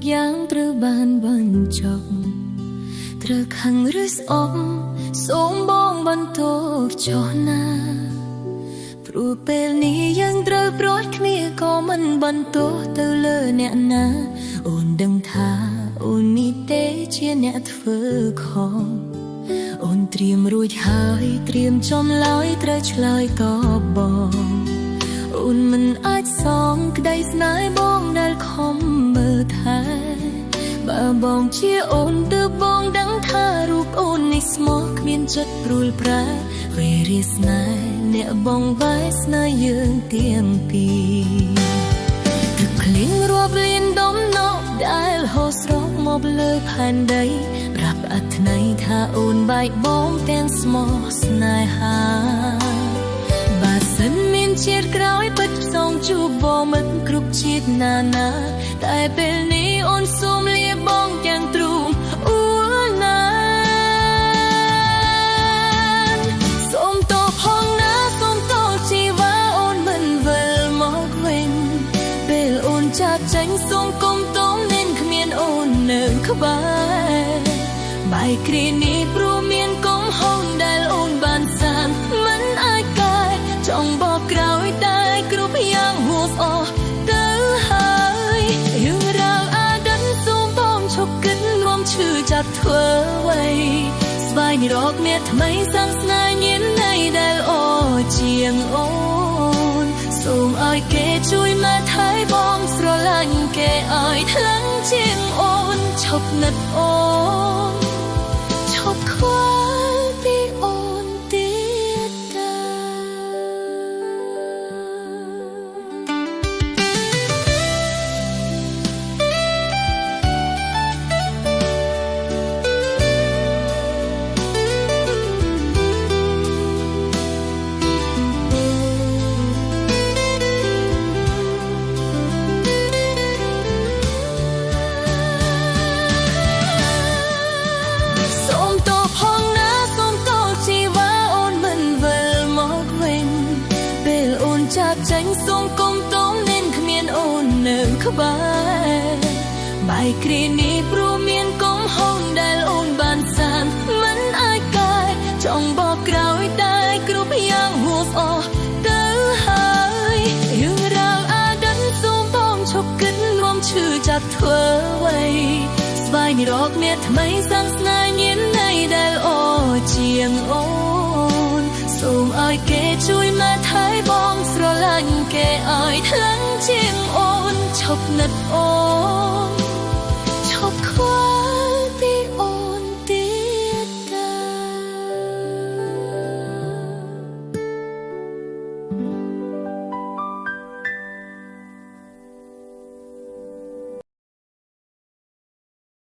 យ៉ាងត្រូវបានបញ្ចប់ត្រូវខឹងឬស្អប់សូមបងបន្តចុះណាព្រោះពេលនេះយើងត្រូវព្រួយគ្នាក៏មិនបន្តទៅលើអ្នកណាអូនដឹងថាអូននេះទេជាអ្នកធ្វើខុសអូនត្រៀមរួចហើយត្រៀមចំឡើយត្រូវឆ្លើយតបបងអូនមិនអាចសងក្តីស្នេហ៍បងដែលខំមើលថែបើបងជាអូនទើបបងដឹងថារូបអូននេះស្មោះគ្មានចិត្តព្រួលប្រែវេរាស្នេហ៍អ្នកបងវាយស្នេហ៍យើងទៀងពីទឹកភ្លៀងរាប់លានដំណក់ដែលហូរស្រកមកលើផែនដីប្រាប់អត្ថន័យថាអូនបែកបងទាំងស្មោះស្នេហាបើសិនមានជាតិក្រោយពិតផ្សងជួបបងមិនគ្រប់ជាតិណាណាតែពេលនេះអូនសូមលាបងទាំងទ្រូងអួលណាសូមតបផងណាសូមតបជីវ៉ាអូនមិនវិលមកវិញពេលអូនចាត់ចេញសូមកុំតោងnênគ្មានអូននៅក្បែរបែកគ្រានេះព្រោះមានកំហុសដែលអូនបានសានមិនអាចកែចង់បបក្រោយតែគ្រប់យ៉ាងហួសអស់ទៅហើយរឿងរ៉ាវអាដិនសូមបងឈប់គិតរួមឈឺចាប់ធ្វើអ្វីស្វែងរកអ្នកថ្មីសាំងស្នេហ៍ញៀនណៃដែលអូជាងអូនសូមឲ្យគេជួយមកថែបងស្រឡាញ់គេឲ្យថ្លឹងជាងអូនឈប់នឹកអូនឈប់ខ្វល់ពីអូនទៀតតាចាញ់សូមកុំតោងnênគ្មានអូននៅក្បែរបែកគ្រានេះព្រោះមានកំហុសដែលអូនបានសានមិនអាចកែចង់បបក្រោយតែគ្រប់យ៉ាងហួសអស់ទៅហើយរឿងរ៉ាវអាដិនសូមបងឈប់គិតរួមឈឺចាប់ធ្វើអ្វីស្វែងរកអ្នកថ្មីសាំងស្នេហ៍ញៀនណៃដែលអូជាងអូនសូមឲ្យគេជួយមកថែបងស្រឡាញ់គេឲ្យថ្លឹងជាងអូនឈប់នឹកអូន